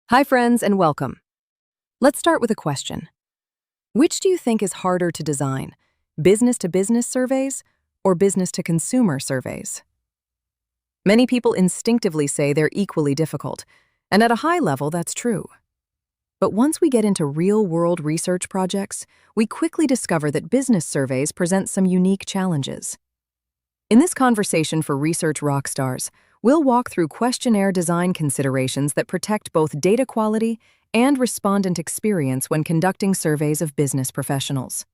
Hi, friends, and welcome. Let's start with a question. Which do you think is harder to design, business-to-business surveys or business-to-consumer surveys? Many people instinctively say they're equally difficult, and at a high level, that's true. But once we get into real-world research projects, we quickly discover that business surveys present some unique challenges. In this conversation for Research Rockstars, we'll walk through questionnaire design considerations that protect both data quality and respondent experience when conducting surveys of business professionals.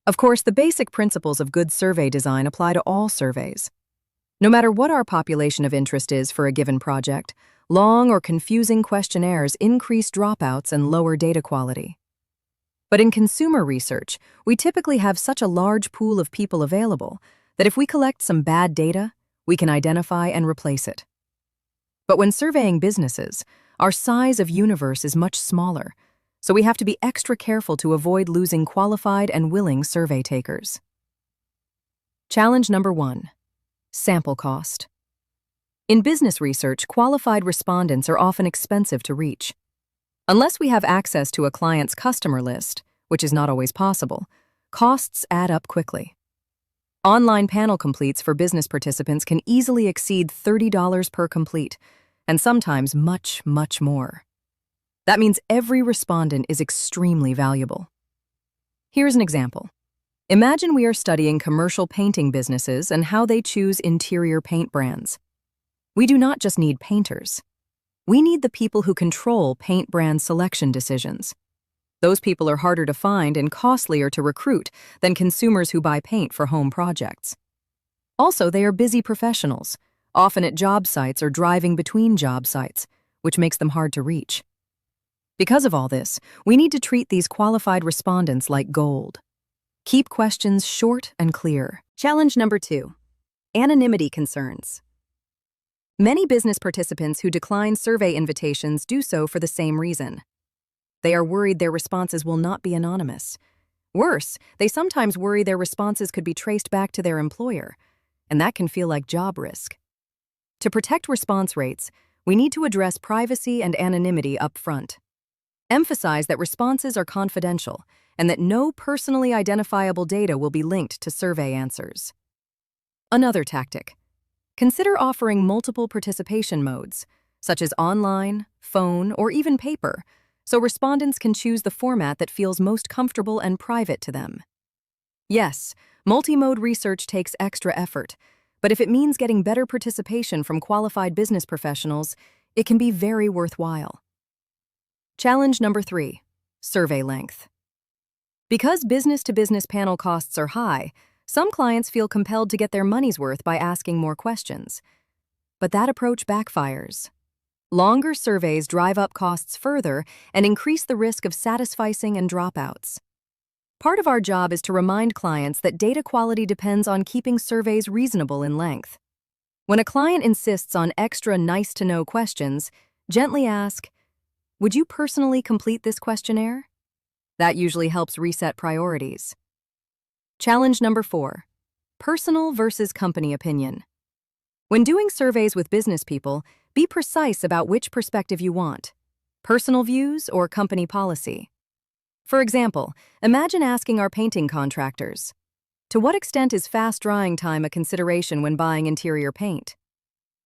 Of course, the basic principles of good survey design apply to all surveys. No matter what our population of interest is for a given project, long or confusing questionnaires increase dropouts and lower data quality. But in consumer research, we typically have such a large pool of people available that if we collect some bad data, we can identify and replace it. But when surveying businesses, our size of universe is much smaller, so we have to be extra careful to avoid losing qualified and willing survey takers. Challenge number 1. Sample cost. In business research, qualified respondents are often expensive to reach. Unless we have access to a client's customer list, which is not always possible, costs add up quickly. Online panel completes for business participants can easily exceed $30 per complete, and sometimes much, much more. That means every respondent is extremely valuable. Here's an example. Imagine we are studying commercial painting businesses and how they choose interior paint brands. We do not just need painters. We need the people who control paint brand selection decisions. Those people are harder to find and costlier to recruit than consumers who buy paint for home projects. Also, they are busy professionals, often at job sites or driving between job sites, which makes them hard to reach. Because of all this, we need to treat these qualified respondents like gold. Keep questions short and clear. Challenge number 2. Anonymity concerns. Many business participants who decline survey invitations do so for the same reason. They are worried their responses will not be anonymous. Worse, they sometimes worry their responses could be traced back to their employer, and that can feel like job risk. To protect response rates, we need to address privacy and anonymity up front. Emphasize that responses are confidential and that no personally identifiable data will be linked to survey answers. Another tactic. Consider offering multiple participation modes, such as online, phone, or even paper, so respondents can choose the format that feels most comfortable and private to them. Yes, multi-mode research takes extra effort, but if it means getting better participation from qualified business professionals, it can be very worthwhile. Challenge number 3. Survey length. Because business-to-business panel costs are high, some clients feel compelled to get their money's worth by asking more questions. But that approach backfires. Longer surveys drive up costs further and increase the risk of satisficing and dropouts. Part of our job is to remind clients that data quality depends on keeping surveys reasonable in length. When a client insists on extra nice-to-know questions, gently ask, "Would you personally complete this questionnaire?" That usually helps reset priorities. Challenge number 4. Personal versus company opinion. When doing surveys with business people, be precise about which perspective you want: personal views or company policy. For example, imagine asking our painting contractors, to what extent is fast drying time a consideration when buying interior paint?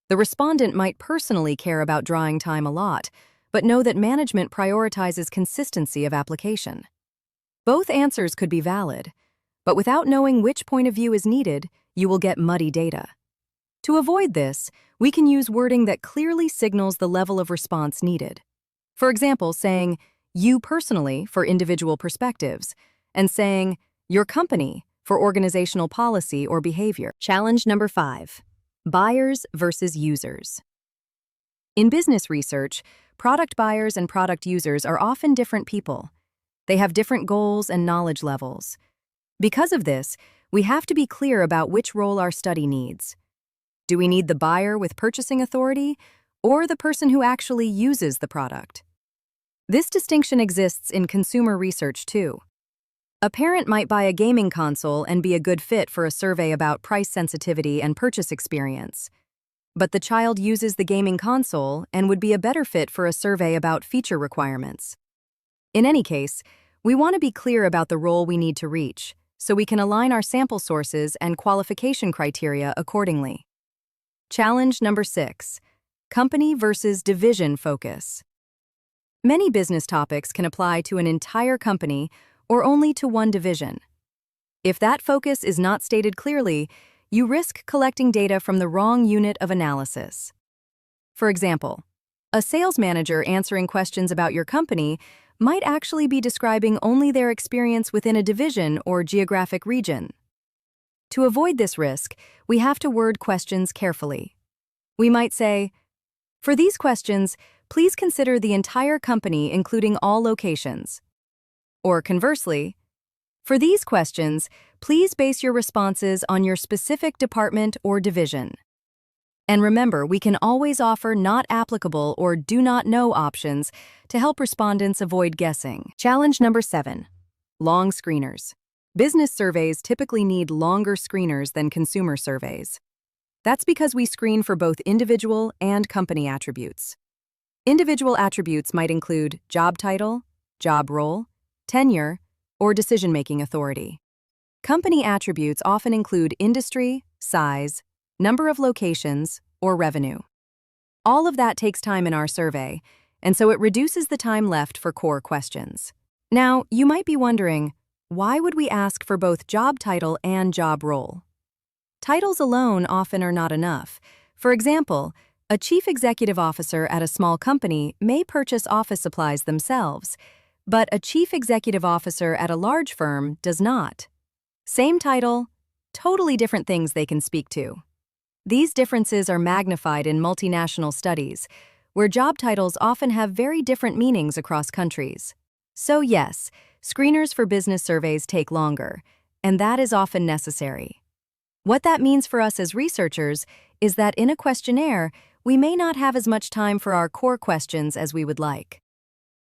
The respondent might personally care about drying time a lot, but know that management prioritizes consistency of application. Both answers could be valid, but without knowing which point of view is needed, you will get muddy data. To avoid this, we can use wording that clearly signals the level of response needed. For example, saying, "You personally" for individual perspectives, and saying, "Your company" for organizational policy or behavior. Challenge number 5. Buyers versus users. In business research, product buyers and product users are often different people. They have different goals and knowledge levels. Because of this, we have to be clear about which role our study needs. Do we need the buyer with purchasing authority, or the person who actually uses the product? This distinction exists in consumer research too. A parent might buy a gaming console and be a good fit for a survey about price sensitivity and purchase experience. but the child uses the gaming console and would be a better fit for a survey about feature requirements. In any case, we want to be clear about the role we need to reach, so we can align our sample sources and qualification criteria accordingly. Challenge number 6. Company versus division focus. Many business topics can apply to an entire company or only to one division. If that focus is not stated clearly, you risk collecting data from the wrong unit of analysis. For example, a sales manager answering questions about your company might actually be describing only their experience within a division or geographic region. To avoid this risk, we have to word questions carefully. We might say, "For these questions, please consider the entire company including all locations." Or conversely, "For these questions, please base your responses on your specific department or division." And remember, we can always offer not applicable or do not know options to help respondents avoid guessing. Challenge number 7. Long screeners. Business surveys typically need longer screeners than consumer surveys. That's because we screen for both individual and company attributes. Individual attributes might include job title, job role, tenure, or decision-making authority. Company attributes often include industry, size, number of locations, or revenue. All of that takes time in our survey, and so it reduces the time left for core questions. Now, you might be wondering, why would we ask for both job title and job role? Titles alone often are not enough. For example, a chief executive officer at a small company may purchase office supplies themselves, but a chief executive officer at a large firm does not. Same title, totally different things they can speak to. These differences are magnified in multinational studies, where job titles often have very different meanings across countries. So yes, screeners for business surveys take longer, and that is often necessary. What that means for us as researchers is that in a questionnaire, we may not have as much time for our core questions as we would like.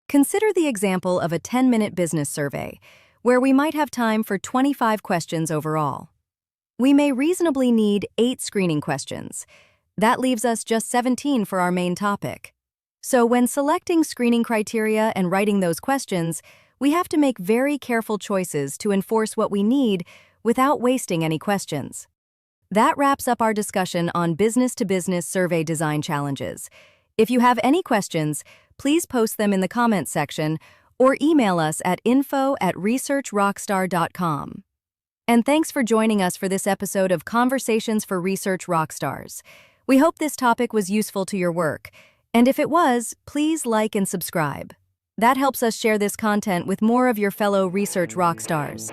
Consider the example of a 10-minute business survey, where we might have time for 25 questions overall. We may reasonably need 8 screening questions. That leaves us just 17 for our main topic. So when selecting screening criteria and writing those questions, we have to make very careful choices to enforce what we need without wasting any questions. That wraps up our discussion on business-to-business survey design challenges. If you have any questions, please post them in the comments section or email us at info@researchrockstar.com. And thanks for joining us for this episode of Conversations for Research Rockstars. We hope this topic was useful to your work, and if it was, please like and subscribe. That helps us share this content with more of your fellow research rockstars.